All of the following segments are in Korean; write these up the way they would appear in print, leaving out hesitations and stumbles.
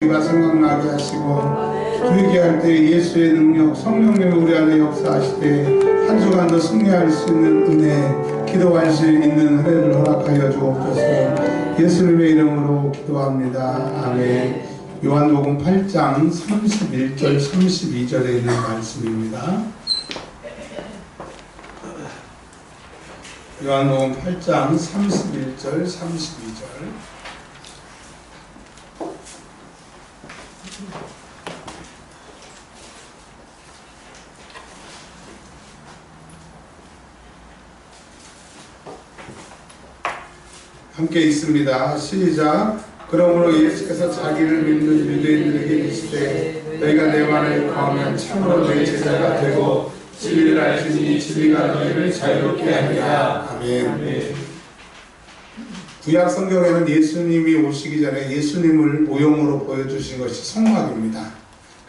우리가 생각나게 하시고 회개할 때 예수의 능력, 성령님이 우리 안에 역사하시되 한 주간도 승리할 수 있는 은혜, 기도할 수 있는 은혜를 허락하여 주옵소서. 예수님의 이름으로 기도합니다. 아멘. 요한복음 8장 31절 32절에 있는 말씀입니다. 요한복음 8장 31절 32절. 함께 있습니다. 시작. 그러므로 예수께서 자기를 믿는 유대인들에게 이르시되 너희가 내 말을 거하면 참으로 내 제자가 되고 진리를 알지니 진리가 너희를 자유롭게 하리라. 아멘. 구약 성경에는 예수님이 오시기 전에 예수님을 모형으로 보여주신 것이 성막입니다.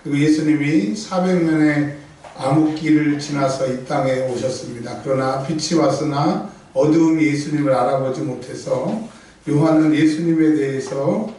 그리고 예수님이 400년의 암흑기를 지나서 이 땅에 오셨습니다. 그러나 빛이 왔으나 어두움이 예수님을 알아보지 못해서 요한은 예수님에 대해서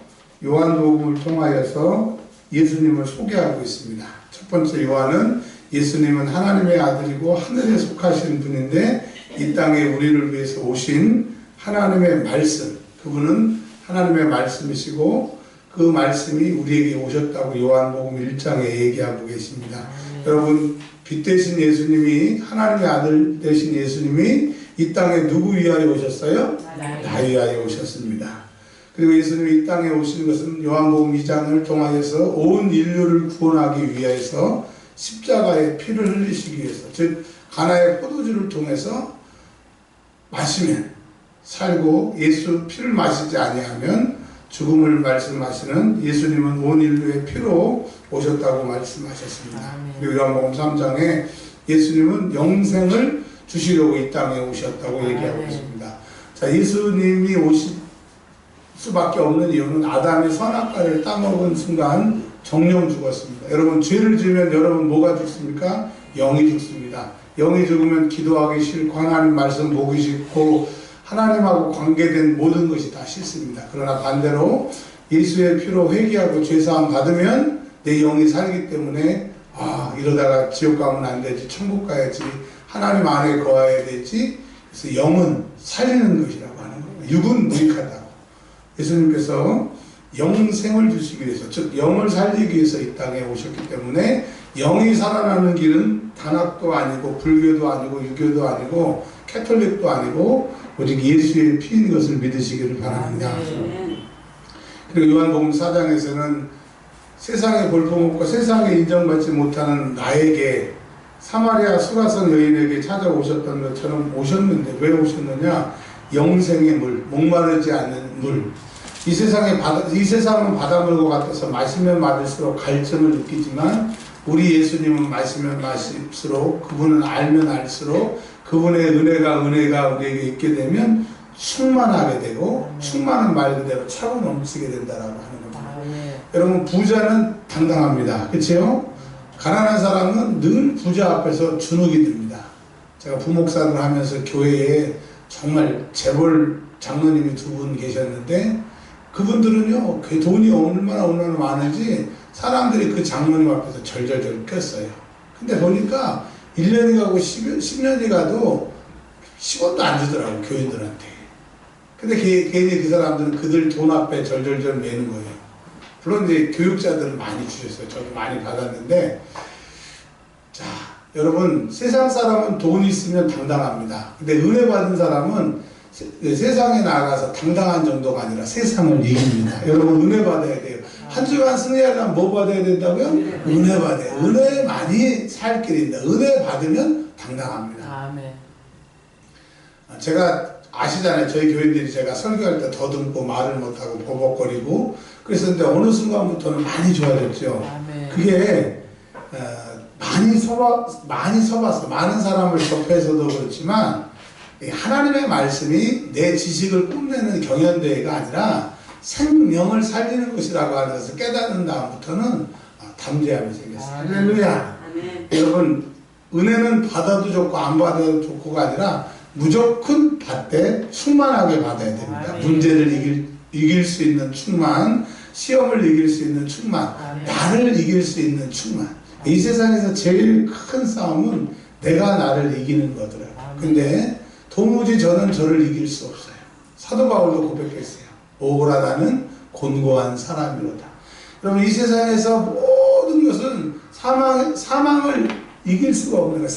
요한복음을 통하여서 예수님을 소개하고 있습니다. 첫 번째 요한은 예수님은 하나님의 아들이고 하늘에 속하신 분인데 이 땅에 우리를 위해서 오신 하나님의 말씀, 그분은 하나님의 말씀이시고 그 말씀이 우리에게 오셨다고 요한복음 1장에 얘기하고 계십니다. 여러분, 빛 대신 예수님이, 하나님의 아들 대신 예수님이 이 땅에 누구 위하여 오셨어요? 나 위하여 오셨습니다. 그리고 예수님이 이 땅에 오신 것은 요한복음 2장을 통하여서 온 인류를 구원하기 위해서 십자가의 피를 흘리시기 위해서, 즉 가나의 포도주를 통해서 마시면 살고 예수 피를 마시지 아니하면 죽음을 말씀하시는 예수님은 온 인류의 피로 오셨다고 말씀하셨습니다. 그리고 요한복음 3장에 예수님은 영생을 주시려고 이 땅에 오셨다고 얘기하고 있습니다. 자, 예수님이 오실 수밖에 없는 이유는 아담이 선악과를 따먹은 순간 정령 죽었습니다. 여러분, 죄를 지으면 여러분 뭐가 죽습니까? 영이 죽습니다. 영이 죽으면 기도하기 싫고 하나님 말씀 보기 싫고 하나님하고 관계된 모든 것이 다 싫습니다. 그러나 반대로 예수의 피로 회개하고 죄사함 받으면 내 영이 살기 때문에 이러다가 지옥 가면 안 되지, 천국 가야지, 하나님 안에 거해야 되지. 그래서 영은 살리는 것이라고 하는 거예요. 육은 무익하다고. 예수님께서 영생을 주시기 위해서, 즉 영을 살리기 위해서 이 땅에 오셨기 때문에 영이 살아나는 길은 단학도 아니고 불교도 아니고 유교도 아니고 캐톨릭도 아니고 오직 예수의 피인 것을 믿으시기를 바랍니다. 그리고 요한복음 4장에서는 세상에 볼품없고 세상에 인정받지 못하는 나에게, 사마리아 수라성 여인에게 찾아오셨던 것처럼 오셨는데, 왜 오셨느냐? 영생의 물, 목마르지 않는 물. 이 세상은 바닷물과 같아서 마시면 마실수록 갈증을 느끼지만 우리 예수님은 마시면 마실수록, 그분은 알면 알수록 그분의 은혜가 우리에게 있게 되면 충만하게 되고, 충만한 말 그대로 차고 넘치게 된다라고 하는 겁니다. 여러분, 부자는 당당합니다. 그렇죠? 가난한 사람은 늘 부자 앞에서 주눅이 듭니다. 제가 부목사를 하면서 교회에 정말 재벌 장로님이 두 분 계셨는데 그분들은요, 그 돈이 얼마나 많은지 사람들이 그 장로님 앞에서 절절절 꼈어요. 근데 보니까 1년이 가고 10년이 가도 10원도 안 주더라고, 교인들한테. 근데 괜히 그 사람들은 그들 돈 앞에 절절절 매는 거예요. 물론 이제 교육자들은 많이 주셨어요. 저도 많이 받았는데, 자, 여러분, 세상 사람은 돈이 있으면 당당합니다. 근데 은혜 받은 사람은 세상에 나가서 당당한 정도가 아니라 세상을 이깁니다. 여러분, 은혜 받아야 돼요. 한 주간 승리하려면 뭐 받아야 된다고요? 은혜 받아요. 은혜 많이 살 길입니다. 은혜 받으면 당당합니다. 아멘. 제가 아시잖아요. 저희 교인들이 제가 설교할 때 더듬고 말을 못하고 버벅거리고 그랬었는데 어느 순간부터는 많이 좋아졌죠. 아멘. 그게 많이 서봤어. 많은 사람을 접해서도 그렇지만 하나님의 말씀이 내 지식을 뽐내는 경연대회가 아니라 생명을 살리는 것이라고 하는 것을 깨닫는 다음부터는 담대함이 생겼어요. 할렐루야. 여러분, 은혜는 받아도 좋고 안 받아도 좋고가 아니라 무조건 받되 충만하게 받아야 됩니다. 문제를 이길 수 있는 충만, 시험을 이길 수 있는 충만, 나를 이길 수 있는 충만. 이 세상에서 제일 큰 싸움은 내가 나를 이기는 거더라고요. 근데 도무지 저를 이길 수 없어요. 사도 바울도 고백했어요. 오라 나는 곤고한 사람이로다. 여러분, 이 세상에서 모든 것은 사망을 이길 수가 없는 거예요.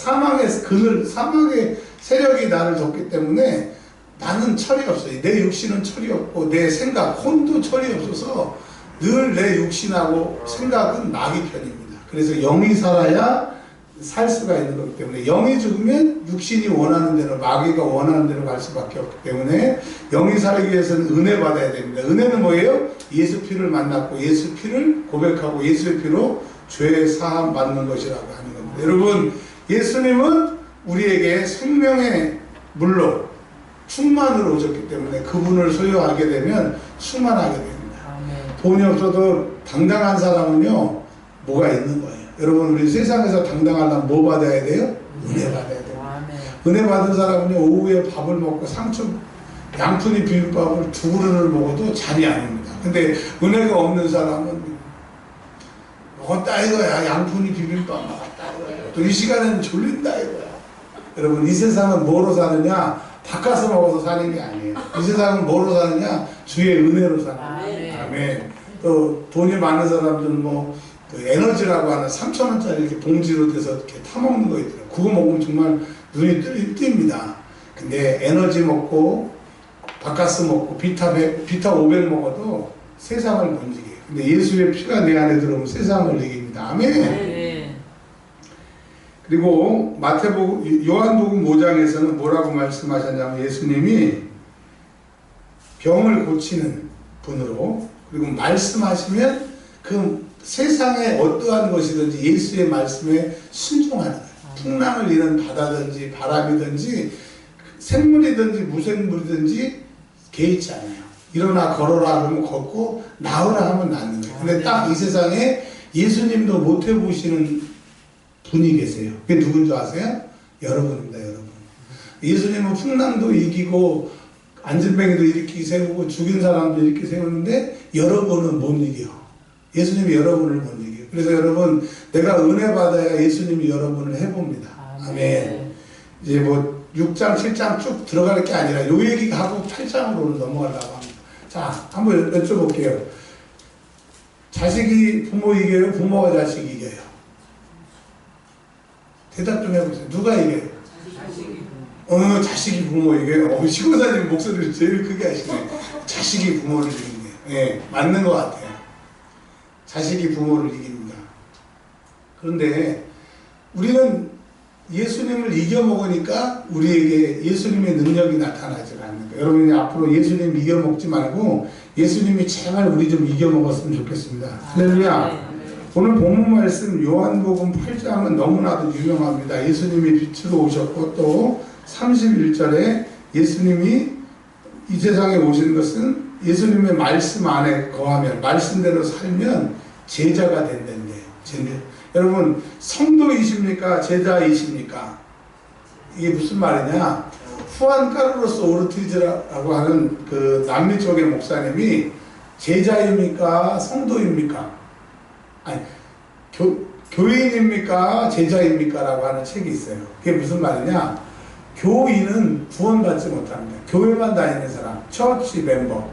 사망의 세력이 나를 덮기 때문에 나는 철이 없어요. 내 육신은 철이 없고 내 생각, 혼도 철이 없어서 늘 내 육신하고 생각은 마귀 편입니다. 그래서 영이 살아야 살 수가 있는 거기 때문에 영이 죽으면 육신이 원하는 대로, 마귀가 원하는 대로 갈 수밖에 없기 때문에 영이 살기 위해서는 은혜 받아야 됩니다. 은혜는 뭐예요? 예수 피를 만났고 예수 피를 고백하고 예수의 피로 죄 사함 받는 것이라고 하는 겁니다. 여러분, 예수님은 우리에게 생명의 물로 충만으로 오셨기 때문에 그분을 소유하게 되면 충만하게 됩니다. 돈이 없어도 당당한 사람은요, 뭐가 있는 거예요. 여러분, 우리 세상에서 당당하려면 뭐 받아야 돼요? 은혜 받아야 돼요. 은혜 받은 사람은요, 오후에 밥을 먹고 양푼이 비빔밥을 2그릇을 먹어도 잠이 안 옵니다. 근데 은혜가 없는 사람은 먹었다 이거야. 양푼이 비빔밥 먹었다 이거야. 또 이 시간에는 졸린다 이거야. 여러분, 이 세상은 뭐로 사느냐? 바꿔서 먹어서 사는 게 아니에요. 이 세상은 뭐로 사느냐? 주의 은혜로 사는 거예요. 아멘. 또 돈이 많은 사람들은 그 에너지라고 하는 3,000원짜리 이렇게 봉지로 돼서 이렇게 타먹는 거 있더라고요. 그거 먹으면 정말 눈이 뜹니다. 근데 에너지 먹고 바카스 먹고 비타 500 먹어도 세상을 못 이겨요. 근데 예수의 피가 내 안에 들어오면 세상을 이깁니다. 아멘. 그리고 요한복음 5장에서는 뭐라고 말씀하셨냐면 예수님이 병을 고치는 분으로, 그리고 말씀하시면 그 세상에 어떠한 것이든지 예수의 말씀에 순종하는 거예요. 풍랑을 이는 바다든지 바람이든지 생물이든지 무생물이든지 개의치 않아요. 일어나 걸어라 그러면 걷고 나으라 하면 낫는 거예요. 근데 딱 이 세상에 예수님도 못 해보시는 분이 계세요. 그게 누군 줄 아세요? 여러분입니다. 여러분. 예수님은 풍랑도 이기고 안진뱅이도 이렇게 세우고 죽인 사람도 이렇게 세우는데 여러분은 못 이겨. 예수님이 여러분을 못 이겨요. 그래서 여러분, 내가 은혜 받아야 예수님이 여러분을 해봅니다. 아멘. 이제 6장, 7장 쭉 들어갈 게 아니라 요 얘기하고 8장으로 넘어가려고 합니다. 자, 한번 여쭤볼게요. 자식이 부모 이겨요? 부모가 자식 이겨요? 대답 좀 해보세요. 누가 이겨요? 자식이 부모 이겨요? 시고사님 목소리를 제일 크게 하시네. 자식이 부모를 이기네요. 예, 맞는 것 같아요. 자식이 부모를 이깁니다. 그런데 우리는 예수님을 이겨먹으니까 우리에게 예수님의 능력이 나타나지 않는 거예요. 여러분이 앞으로 예수님 이겨먹지 말고 예수님이 제발 우리 좀 이겨먹었으면 좋겠습니다. 할렐루야. 오늘 본문 말씀 요한복음 8장은 너무나도 유명합니다. 예수님이 빛으로 오셨고 또 31절에 예수님이 이 세상에 오신 것은 예수님의 말씀 안에 거하면, 말씀대로 살면 제자가 된다는데요. 여러분, 성도이십니까? 제자이십니까? 이게 무슨 말이냐? 후안 카르로스 오르티즈라고 하는 그 남미 쪽의 목사님이 제자입니까? 성도입니까? 아니, 교인입니까? 제자입니까? 라고 하는 책이 있어요. 그게 무슨 말이냐? 교인은 구원받지 못합니다. 교회만 다니는 사람, 처치 멤버.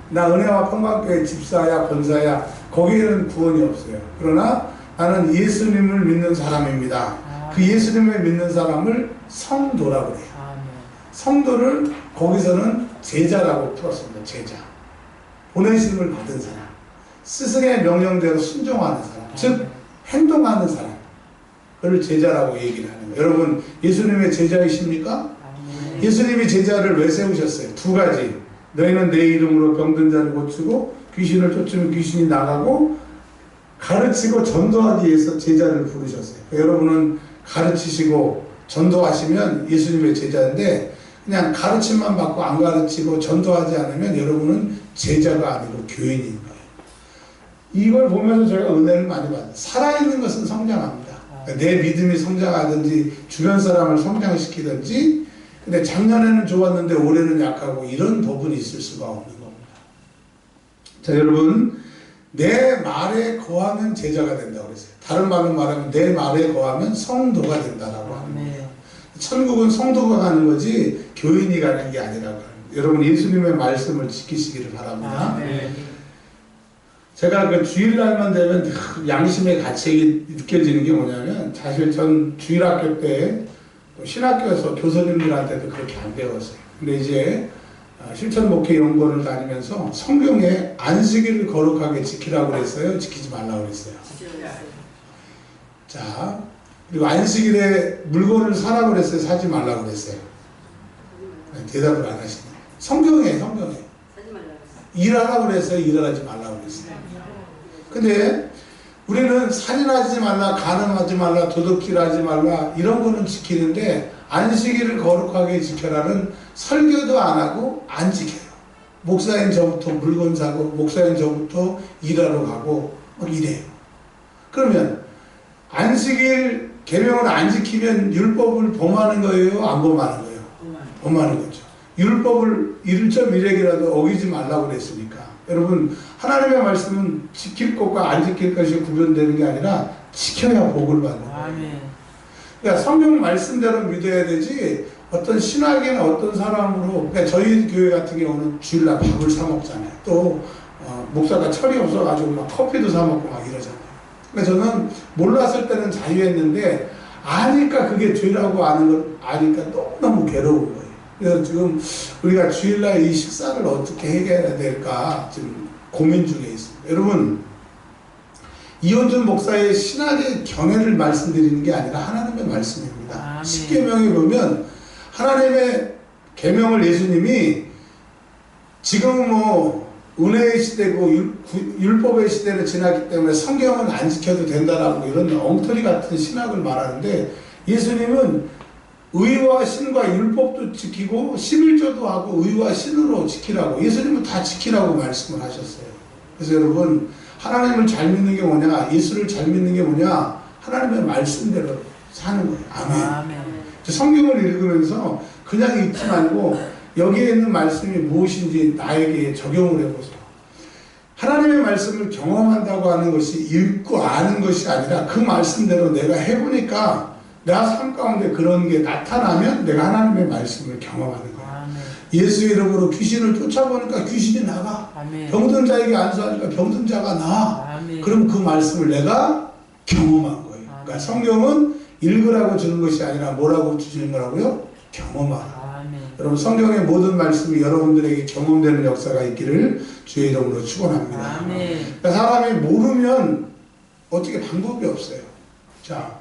나 은혜와 평강교회 집사야, 권사야, 거기에는 구원이 없어요. 그러나 나는 예수님을 믿는 사람입니다. 그 예수님을 믿는 사람을 성도라고 해요. 성도를 거기서는 제자라고 풀었습니다. 제자. 보내심을 받은 사람. 스승의 명령대로 순종하는 사람. 즉, 행동하는 사람. 그걸 제자라고 얘기를 하는 거예요. 여러분, 예수님의 제자이십니까? 예수님이 제자를 왜 세우셨어요? 2가지. 너희는 내 이름으로 병든 자를 고치고 귀신을 쫓으면 귀신이 나가고 가르치고 전도하기 위해서 제자를 부르셨어요. 여러분은 가르치시고 전도하시면 예수님의 제자인데 그냥 가르침만 받고 안 가르치고 전도하지 않으면 여러분은 제자가 아니고 교인인 거예요. 이걸 보면서 제가 은혜를 많이 받아요. 살아있는 것은 성장합니다. 내 믿음이 성장하든지 주변 사람을 성장시키든지, 근데 작년에는 좋았는데 올해는 약하고 이런 법은 있을 수가 없는 겁니다. 자, 여러분, 내 말에 거하면 제자가 된다고 그랬어요. 다른 말로 말하면 내 말에 거하면 성도가 된다라고 하는 거예요. 천국은 성도가 가는 거지 교인이 가는 게 아니라고 합니다. 여러분 예수님의 말씀을 지키시기를 바랍니다. 제가 그 주일날만 되면 양심의 가책이 느껴지는 게 뭐냐면 사실 전 주일학교 때 신학교에서 교수님들한테도 그렇게 안 배웠어요. 근데 이제 실천목회연구원을 다니면서 성경에 안식일을 거룩하게 지키라고 그랬어요? 지키지 말라고 그랬어요? 자, 그리고 안식일에 물건을 사라고 그랬어요? 사지 말라고 그랬어요? 대답을 안 하시네. 성경에 일하라고 그랬어요? 일하지 말라고 그랬어요? 근데 우리는 살인하지 말라, 간음하지 말라, 도둑질하지 말라 이런 거는 지키는데 안식일을 거룩하게 지켜라는 설교도 안 하고 안 지켜요. 목사인 저부터 물건 사고 목사인 저부터 일하러 가고 막 이래요. 그러면 안식일 계명을 안 지키면 율법을 범하는 거예요? 안 범하는 거예요? 범하는 거죠. 율법을 1.1핵이라도 어기지 말라고 그랬으니까. 여러분 하나님의 말씀은 지킬 것과 안 지킬 것이 구분되는 게 아니라 지켜야 복을 받는 거예요. 그러니까 성경 말씀대로 믿어야 되지 어떤 신학이나 어떤 사람으로. 그러니까 저희 교회 같은 경우는 주일날 밥을 사 먹잖아요. 또 목사가 철이 없어가지고 막 커피도 사 먹고 막 이러잖아요. 그러니까 저는 몰랐을 때는 자유했는데 아니까 그게 죄라고 아는 걸 아니까 너무너무 괴로운 거예요. 그래서 지금 우리가 주일날 이 식사를 어떻게 해결해야 될까 지금 고민 중에 있습니다. 여러분 이원준 목사의 신학의 경애를 말씀드리는 게 아니라 하나님의 말씀입니다. 십계명에 보면 하나님의 계명을 예수님이 지금은 뭐 은혜의 시대고 율법의 시대를 지났기 때문에 성경은 안 지켜도 된다라고 이런 엉터리 같은 신학을 말하는데 예수님은 의와 신과 율법도 지키고 11조도 하고 의와 신으로 지키라고 예수님은 다 지키라고 말씀을 하셨어요. 그래서 여러분 하나님을 잘 믿는 게 뭐냐, 예수를 잘 믿는 게 뭐냐, 하나님의 말씀대로 사는 거예요. 아멘. 성경을 읽으면서 그냥 읽지 말고 여기에 있는 말씀이 무엇인지 나에게 적용을 해보세요. 하나님의 말씀을 경험한다고 하는 것이 읽고 아는 것이 아니라 그 말씀대로 내가 해보니까 내가 삶 가운데 그런 게 나타나면 내가 하나님의 말씀을 경험하는 거예요. 예수 이름으로 귀신을 쫓아보니까 귀신이 나가. 병든 자에게 안수하니까 병든 자가 나아. 그럼 그 말씀을 내가 경험한 거예요. 그러니까 성경은 읽으라고 주는 것이 아니라 뭐라고 주시는 거라고요? 경험하라. 여러분 성경의 모든 말씀이 여러분들에게 경험되는 역사가 있기를 주의 이름으로 축원합니다. 그러니까 사람이 모르면 어떻게 방법이 없어요. 자,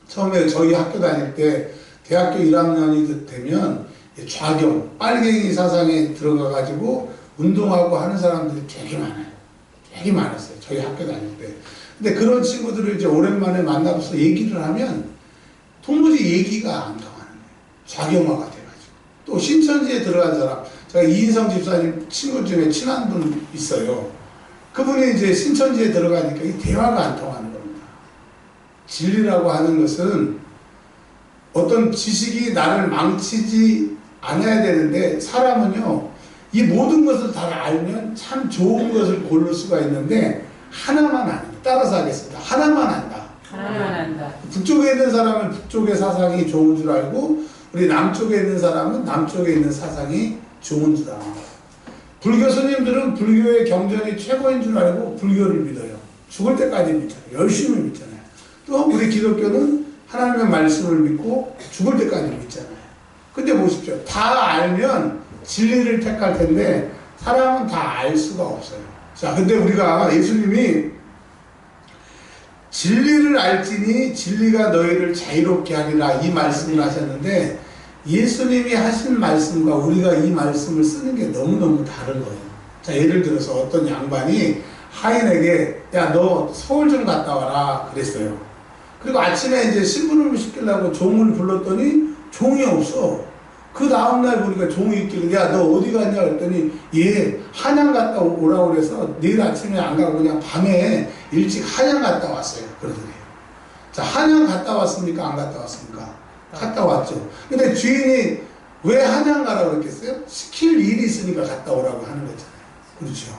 처음에 저희 학교 다닐 때 대학교 1학년이 되면 좌경, 빨갱이 사상에 들어가가지고 운동하고 하는 사람들이 되게 많아요. 되게 많았어요. 저희 학교 다닐 때. 근데 그런 친구들을 이제 오랜만에 만나서 얘기를 하면 도무지 얘기가 안 통하는 거예요. 좌경화가 돼가지고. 또 신천지에 들어간 사람, 제가 이인성 집사님 친구 중에 친한 분 있어요. 그분이 이제 신천지에 들어가니까 이 대화가 안 통하는 겁니다. 진리라고 하는 것은 어떤 지식이 나를 망치지 않아야 되는데 사람은요 이 모든 것을 다 알면 참 좋은 것을 고를 수가 있는데 하나만 안다. 따라서 하겠습니다. 하나만 안다. 북쪽에 있는 사람은 북쪽의 사상이 좋은 줄 알고 우리 남쪽에 있는 사람은 남쪽에 있는 사상이 좋은 줄 압니다. 불교 스님들은 불교의 경전이 최고인 줄 알고 불교를 믿어요. 죽을 때까지 믿잖아요. 열심히 믿잖아요. 또 우리 기독교는 하나님의 말씀을 믿고 죽을 때까지 믿잖아요. 근데 보십시오. 다 알면 진리를 택할 텐데 사람은 다 알 수가 없어요. 자, 근데 우리가 예수님이 진리를 알지니 진리가 너희를 자유롭게 하리라 이 말씀을 하셨는데 예수님이 하신 말씀과 우리가 이 말씀을 쓰는 게 너무너무 다른 거예요. 자, 예를 들어서 어떤 양반이 하인에게 야, 너 서울 좀 갔다 와라 그랬어요. 그리고 아침에 이제 신부름을 시키려고 종을 불렀더니 종이 없어. 그 다음날 보니까 종이 있길래 야, 너 어디 갔냐 그랬더니 얘 한양 갔다 오라고 그래서 내일 아침에 안 가고 그냥 밤에 일찍 한양 갔다 왔어요. 그러더래요. 자, 한양 갔다 왔습니까? 안 갔다 왔습니까? 갔다 왔죠. 근데 주인이 왜 한양 가라고 그랬겠어요? 시킬 일이 있으니까 갔다 오라고 하는 거잖아요. 그렇죠.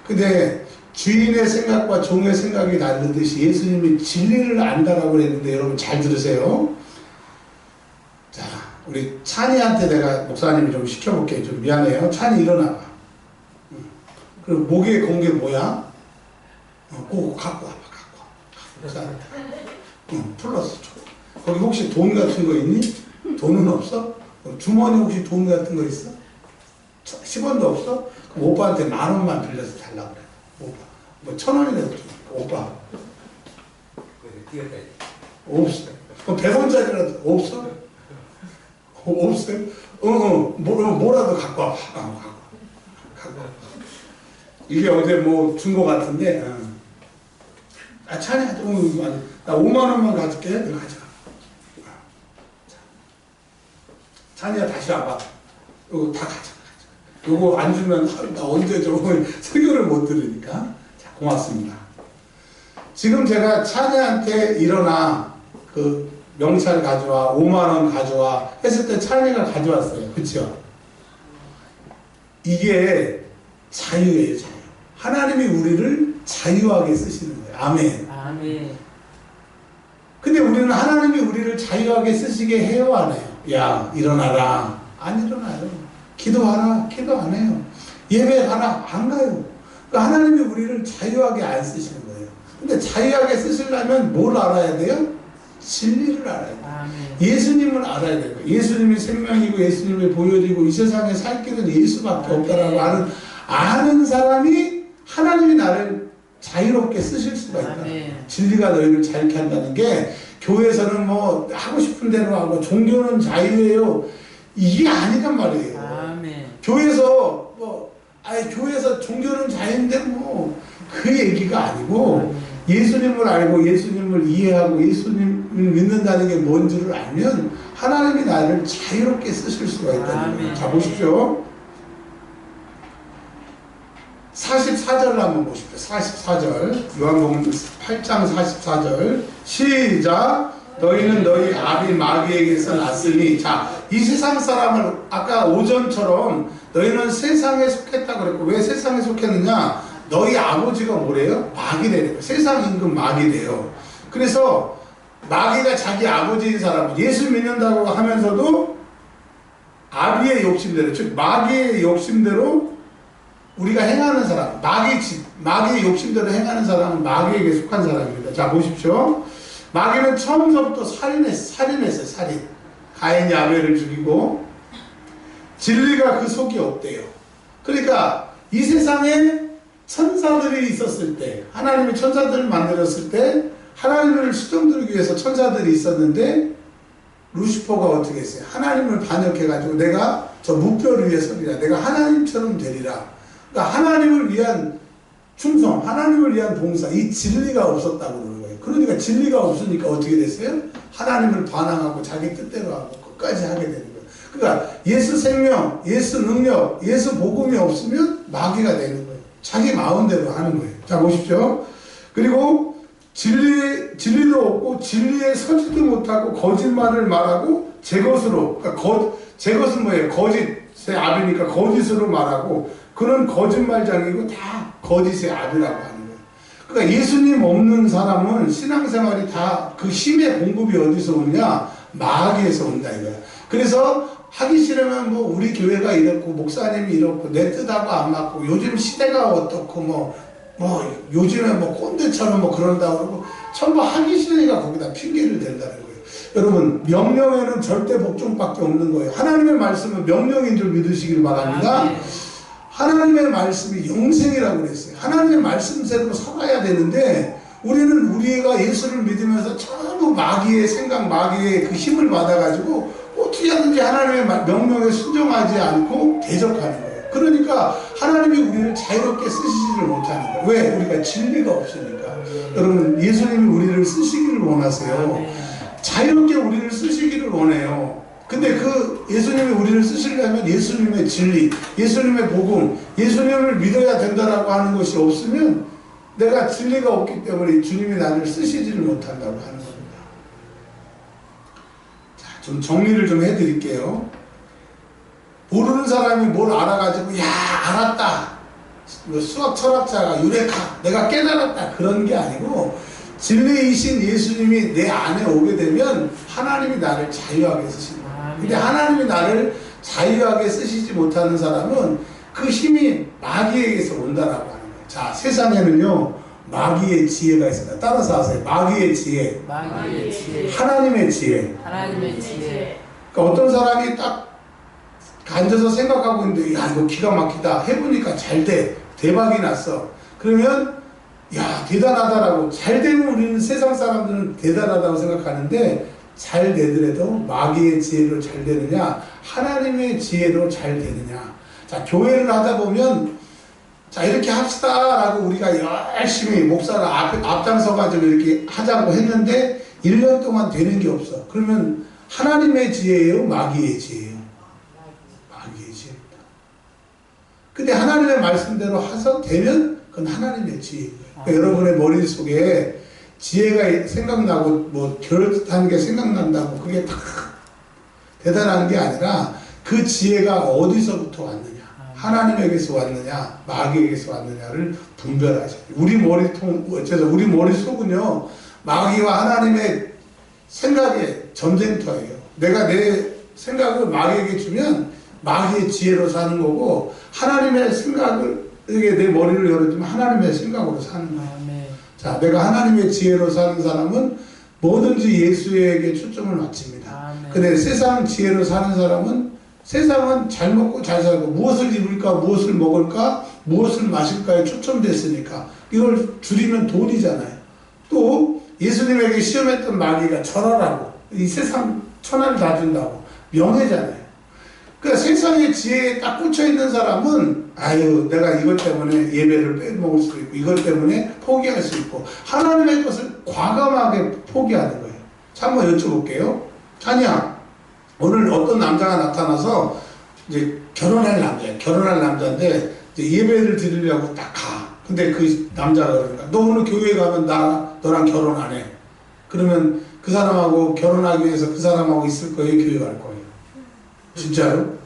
근데 주인의 생각과 종의 생각이 다르듯이 예수님이 진리를 안다라고 그랬는데 여러분 잘 들으세요. 자, 우리 찬이한테 내가 목사님이 좀 시켜볼게요. 좀 미안해요. 찬이 일어나봐. 그 목에 건 게 뭐야? 그거 갖고 와봐. 갖고 와. 플러스. 거기 혹시 돈 같은 거 있니? 돈은 없어? 주머니 혹시 돈 같은 거 있어? 10원도 없어? 그럼 오빠한테 10,000원만 빌려서 달라고 그래. 오빠. 뭐 1,000원이라도 줘. 오빠. 없어. 그럼 100원짜리라도 없어? 없어요? 뭐라도 갖고 와. 갖고 와. 이게 어제 뭐 준 거 같은데, 찬이야, 나 5만원만 가질게. 내가 가져가. 찬이야, 다시 와봐. 이거 다 가져가. 이거 안 주면 나 언제 줘. 설교를 못 들으니까. 자, 고맙습니다. 지금 제가 찬이한테 일어나, 그 명찰 가져와, 5만원 가져와 했을 때 찬이가 가져왔어요. 그쵸? 이게 자유예요, 자유. 하나님이 우리를 자유하게 쓰시는 거예요. 아멘. 아멘. 근데 우리는 하나님이 우리를 자유하게 쓰시게 해요, 안 해요? 야, 일어나라. 안 일어나요. 기도하라. 기도 안 해요. 예배 가라. 안 가요. 그러니까 하나님이 우리를 자유하게 안 쓰시는 거예요. 근데 자유하게 쓰시려면 뭘 알아야 돼요? 진리를 알아야 돼요. 아멘. 예수님을 알아야 돼요. 예수님이 생명이고 예수님이 보혈이고 이 세상에 살 길은 예수밖에 없다라고 아는 사람이 하나님이 나를 자유롭게 쓰실 수가 있다. 진리가 너희를 자유케 한다는 게 교회에서는 뭐 하고 싶은 대로 하고 종교는 자유예요. 이게 아니란 말이에요. 아멘. 교회에서 교회에서 종교는 자유인데 뭐 그 얘기가 아니고 예수님을 알고 예수님을 이해하고 예수님을 믿는다는 게 뭔 줄을 알면 하나님이 나를 자유롭게 쓰실 수가 있다는 거예요. 자, 보십시오. 44절을 한번 보십시오. 44절. 요한복음 8장 44절. 시작. 너희는 너희 아비 마귀에게서 났으니. 자, 이 세상 사람을 아까 오전처럼 너희는 세상에 속했다고 그랬고, 왜 세상에 속했느냐? 너희 아버지가 뭐래요? 마귀래요. 세상 임금 마귀래요. 그래서 마귀가 자기 아버지인 사람, 예수 믿는다고 하면서도 아비의 욕심대로, 즉 마귀의 욕심대로 우리가 행하는 사람, 마귀의 욕심대로 행하는 사람은 마귀에게 속한 사람입니다. 자, 보십시오. 마귀는 처음서부터 살인했어요. 살인. 가인이 아벨을 죽이고 진리가 그 속에 없대요. 그러니까 이 세상에 천사들이 있었을 때, 하나님이 천사들을 만들었을 때 하나님을 수정드리기 위해서 천사들이 있었는데 루시퍼가 어떻게 했어요? 하나님을 반역해가지고 내가 저 무뼈를 위해 서리라. 내가 하나님처럼 되리라. 그러니까 하나님을 위한 충성, 하나님을 위한 봉사, 이 진리가 없었다고 그러는 거예요. 그러니까 진리가 없으니까 어떻게 됐어요? 하나님을 반항하고 자기 뜻대로 하고 끝까지 하게 되는 거예요. 그러니까 예수 생명, 예수 능력, 예수 복음이 없으면 마귀가 되는 거예요. 자기 마음대로 하는 거예요. 자, 보십시오. 그리고 진리도 없고 진리에 서지도 못하고 거짓말을 말하고 제 것으로, 그러니까 제 것은 뭐예요? 거짓의 아비니까 거짓으로 말하고 그는 거짓말장이고 다 거짓의 아비라고 하는 거예요. 그러니까 예수님 없는 사람은 신앙생활이 다 그 힘의 공급이 어디서 오냐? 마귀에서 온다 이거야. 그래서 하기 싫으면 뭐 우리 교회가 이렇고 목사님이 이렇고 내 뜻하고 안 맞고 요즘 시대가 어떻고 뭐 요즘에 뭐 꼰대처럼 뭐 그런다고 그러고 전부 하기 싫으니까 거기다 핑계를 댄다는 거예요. 여러분, 명령에는 절대 복종밖에 없는 거예요. 하나님의 말씀은 명령인 줄 믿으시길 바랍니다. 하나님의 말씀이 영생이라고 그랬어요. 하나님의 말씀대로 살아야 되는데 우리는 우리가 예수를 믿으면서 전부 마귀의 생각, 마귀의 그 힘을 받아가지고 어떻게 하든지 하나님의 명령에 순종하지 않고 대적하는 거예요. 그러니까 하나님이 우리를 자유롭게 쓰시지를 못하는 거예요. 왜? 우리가 진리가 없으니까. 여러분, 예수님이 우리를 쓰시기를 원하세요. 자유롭게 우리를 쓰시기를 원해요. 근데 그 예수님이 우리를 쓰시려면 예수님의 진리, 예수님의 복음, 예수님을 믿어야 된다라고 하는 것이 없으면 내가 진리가 없기 때문에 주님이 나를 쓰시지를 못한다고 하는 겁니다. 자, 좀 정리를 좀 해드릴게요. 모르는 사람이 뭘 알아가지고 야 알았다 뭐 수학 철학자가 유레카 내가 깨달았다 그런 게 아니고 진리이신 예수님이 내 안에 오게 되면 하나님이 나를 자유하게 쓰신다. 근데 하나님이 나를 자유하게 쓰시지 못하는 사람은 그 힘이 마귀에게서 온다라고 하는 거예요. 자, 세상에는요 마귀의 지혜가 있습니다. 따라서 하세요. 마귀의 지혜, 마귀의 지혜, 하나님의 지혜. 하나님의 지혜. 그러니까 어떤 사람이 딱 앉아서 생각하고 있는데 야 이거 기가 막히다 해보니까 잘 돼. 대박이 났어. 그러면 야 대단하다라고 잘 되면 우리는 세상 사람들은 대단하다고 생각하는데 잘 되더라도 마귀의 지혜로 잘 되느냐 하나님의 지혜로 잘 되느냐. 자 교회를 하다 보면 자 이렇게 합시다라고 우리가 열심히 목사가 앞장서가지고 이렇게 하자고 했는데 1년 동안 되는 게 없어. 그러면 하나님의 지혜예요? 마귀의 지혜예요? 마귀의 지혜입니다. 근데 하나님의 말씀대로 해서 되면 그건 하나님의 지혜예요. 그러니까 여러분의 머릿속에 지혜가 생각나고 뭐 결혼하는 게 생각난다고 그게 다 대단한 게 아니라 그 지혜가 어디서부터 왔느냐 하나님에게서 왔느냐 마귀에게서 왔느냐를 분별하셔야 돼요. 우리 머릿속은요 마귀와 하나님의 생각의 전쟁터예요. 내가 내 생각을 마귀에게 주면 마귀의 지혜로 사는 거고 하나님의 생각을 내 머리를 열어주면 하나님의 생각으로 사는 거예요. 자, 내가 하나님의 지혜로 사는 사람은 뭐든지 예수에게 초점을 맞춥니다. 근데 세상 지혜로 사는 사람은 세상은 잘 먹고 잘 살고 무엇을 입을까 무엇을 먹을까 무엇을 마실까에 초점됐으니까 이걸 줄이면 돈이잖아요. 또 예수님에게 시험했던 마귀가 절하라고 이 세상 천하를 다 준다고 명예잖아요. 그러니까 세상의 지혜에 딱 꽂혀있는 사람은 아유 내가 이것 때문에 예배를 빼먹을 수도 있고 이것 때문에 포기할 수 있고 하나님의 것을 과감하게 포기하는 거예요. 자 한번 여쭤볼게요. 자냐 오늘 어떤 남자가 나타나서 이제 결혼할 남자인데 이제 예배를 드리려고 딱 가. 근데 그 남자가 그러니까 너 오늘 교회에 가면 너랑 결혼 안 해. 그러면 그 사람하고 결혼하기 위해서 그 사람하고 있을 거예요? 교회 갈 거예요? 진짜로?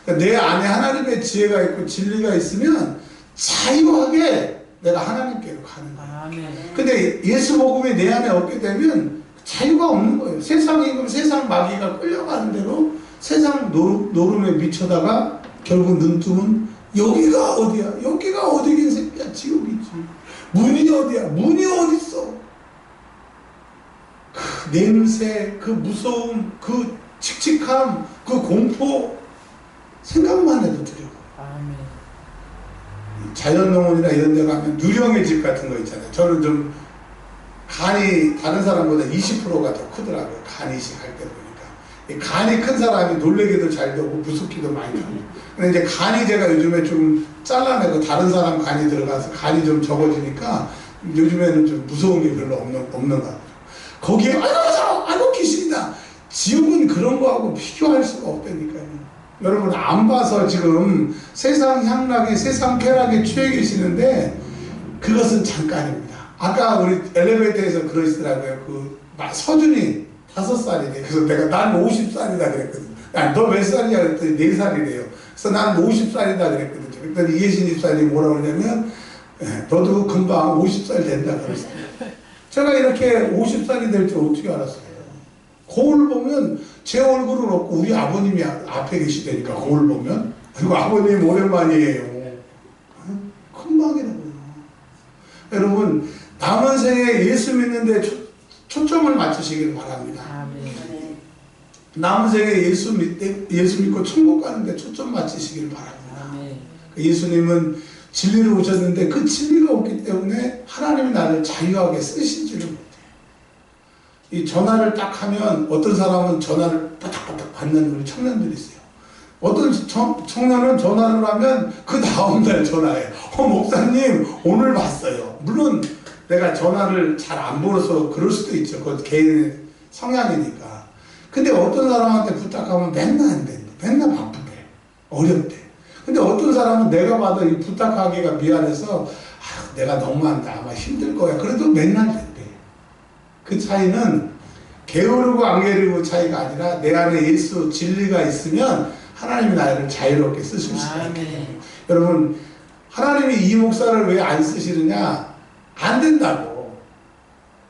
그러니까 내 안에 하나님의 지혜가 있고 진리가 있으면 자유하게 내가 하나님께로 가는 거예요. 근데 예수 복음이 내 안에 없게 되면 자유가 없는 거예요. 세상이 세상 마귀가 끌려가는 대로 세상 노름에 미쳐다가 결국 눈 뜨면 여기가 어디야? 여기가 어디긴 새끼야? 지옥이지. 문이 어디야? 문이 어딨어? 그 냄새, 그 무서움, 그 칙칙함, 그 공포 생각만 해도 두려워. 자연농원이나 이런 데 가면 유령의 집 같은 거 있잖아요. 저는 좀 간이 다른 사람보다 20%가 더 크더라고요. 간이식 할 때 보니까. 간이 큰 사람이 놀래기도 잘 되고 무섭기도 많이 되고. 근데 이제 간이 제가 요즘에 좀 잘라내고 다른 사람 간이 들어가서 간이 좀 적어지니까 요즘에는 좀 무서운 게 별로 없는 것 같아요. 거기에 아이고 귀신이다. 지옥은 그런 거하고 비교할 수가 없다니까요. 여러분 안 봐서 지금 세상 향락에 세상 쾌락에 취해 계시는데 그것은 잠깐입니다. 아까 우리 엘리베이터에서 그러시더라고요. 그 서준이 5살이래. 그래서 내가 난 50살이다 그랬거든. 너 몇 살이야 그랬더니 4살이래요. 그래서 난 50살이다 그랬거든요. 그랬더니 이혜신 집사님이 뭐라고 그러냐면 너도 금방 50살 된다 그랬어요. 제가 이렇게 50살이 될 줄 어떻게 알았어요? 거울 보면 제 얼굴은 없고 우리 아버님이 앞에 계시다니까 거울 보면. 그리고 아버님 오랜만이에요. 금방이라고요. 여러분 남은 생에 예수 믿는데 초점을 맞추시길 바랍니다. 남은 생에 예수 믿고 천국 가는데 초점 맞추시길 바랍니다. 예수님은 진리로 오셨는데 그 진리가 없기 때문에 하나님이 나를 자유하게 쓰시지를 못해요. 이 전화를 딱 하면 어떤 사람은 전화를 빠닥빠닥 받는 우리 청년들이 있어요. 어떤 청년은 전화를 하면 그 다음날 전화해요. 목사님 오늘 봤어요. 물론 내가 전화를 잘 안 벌어서 그럴 수도 있죠. 그건 개인의 성향이니까. 근데 어떤 사람한테 부탁하면 맨날 안 된대. 맨날 바쁘대. 어렵대. 근데 어떤 사람은 내가 봐도 이 부탁하기가 미안해서 내가 너무한다. 아마 힘들 거야. 그래도 맨날 된대. 그 차이는 게으르고 안 게으르고 차이가 아니라 내 안에 예수 진리가 있으면 하나님이 나를 자유롭게 쓰실 수 있다. 여러분 하나님이 이 목사를 왜 안 쓰시느냐? 안 된다고.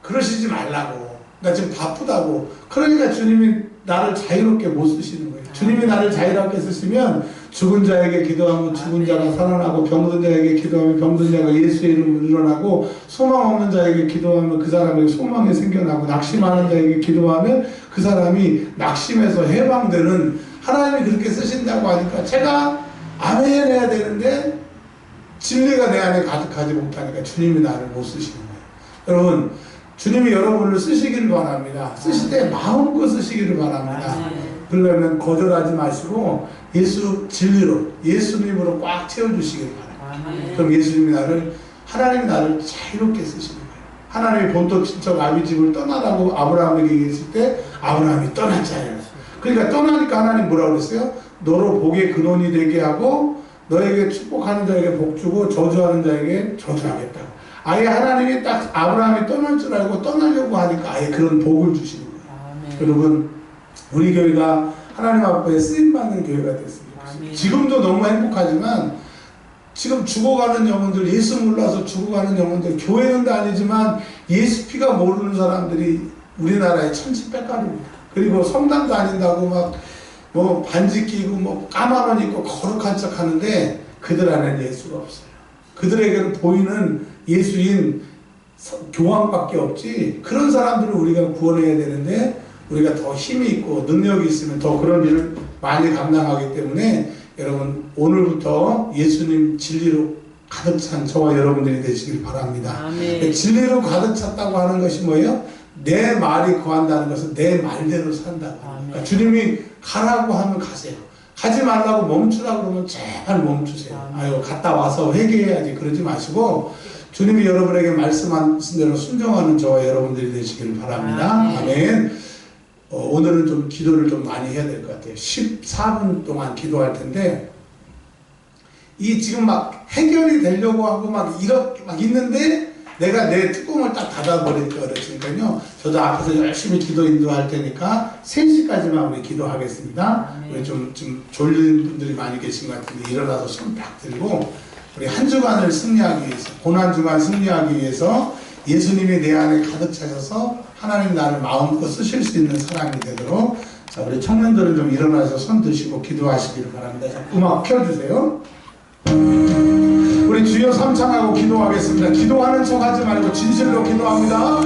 그러시지 말라고. 나 지금 바쁘다고. 그러니까 주님이 나를 자유롭게 못 쓰시는 거예요. 주님이 나를 자유롭게 쓰시면 죽은 자에게 기도하면 죽은 자가 살아나고, 병든 자에게 기도하면 병든 자가 예수의 이름으로 일어나고, 소망 없는 자에게 기도하면 그 사람에게 소망이 생겨나고, 낙심하는 자에게 기도하면 그 사람이 낙심해서 해방되는, 하나님이 그렇게 쓰신다고 하니까 제가 아멘 해야 되는데 진리가 내 안에 가득하지 못하니까 주님이 나를 못 쓰시는 거예요. 여러분, 주님이 여러분을 쓰시기를 바랍니다. 쓰실 때 마음껏 쓰시기를 바랍니다. 그러려면 거절하지 마시고 예수 진리로, 예수님으로 꽉 채워주시기를 바랍니다. 그럼 예수님이 하나님이 나를 자유롭게 쓰시는 거예요. 하나님이 본토 친척 아비집을 떠나라고 아브라함에게 얘기했을 때 아브라함이 떠났잖아요. 그러니까 떠나니까 하나님 뭐라고 그랬어요? 너로 복의 근원이 되게 하고 너에게 축복하는 자에게 복 주고 저주하는 자에게 저주하겠다고. 아예 하나님이 딱 아브라함이 떠날 줄 알고 떠나려고 하니까 아예 그런 복을 주시는 거예요. 여러분, 우리 교회가 하나님 앞에 쓰임받는 교회가 됐습니다. 지금도 너무 행복하지만 지금 죽어가는 영혼들, 예수 몰라서 죽어가는 영혼들, 교회는 다니지만 예수 피가 모르는 사람들이 우리나라에 천지백가입니다. 그리고 성당 다닌다고 막 뭐 반지 끼고 뭐 까만 옷 입고 거룩한 척 하는데 그들 안에는 예수가 없어요. 그들에게는 보이는 예수인 교황밖에 없지. 그런 사람들을 우리가 구원해야 되는데 우리가 더 힘이 있고 능력이 있으면 더 그런 일을 많이 감당하기 때문에 여러분, 오늘부터 예수님 진리로 가득 찬 저와 여러분들이 되시길 바랍니다. 아멘. 진리로 가득 찼다고 하는 것이 뭐예요? 내 말이 거한다는 것은 내 말대로 산다고. 그러니까 주님이 가라고 하면 가세요. 가지 말라고 멈추라고 그러면 제발 멈추세요. 아유, 갔다 와서 회개해야지. 그러지 마시고 주님이 여러분에게 말씀하신 대로 순종하는 저와 여러분들이 되시길 바랍니다. 아멘. 오늘은 좀 기도를 좀 많이 해야 될 것 같아요. 14분 동안 기도할 텐데, 이 지금 막 해결이 되려고 하고 막 이렇게 막 있는데, 내가 내 뚜껑을 딱 닫아버릴까 그랬으니까요. 저도 앞에서 열심히 기도 인도할 테니까 3시까지만 우리 기도하겠습니다. 우리 좀 졸린 분들이 많이 계신 것 같은데 일어나서 손 딱 들고 우리 한 주간을 승리하기 위해서, 고난 주간 승리하기 위해서 예수님이 내 안에 가득 차셔서 하나님 나를 마음껏 쓰실 수 있는 사람이 되도록, 자, 우리 청년들은 좀 일어나서 손 드시고 기도하시기를 바랍니다. 자, 음악 켜주세요. 우리 주여 삼창하고 기도하겠습니다. 기도하는 척 하지 말고 진실로 기도합니다.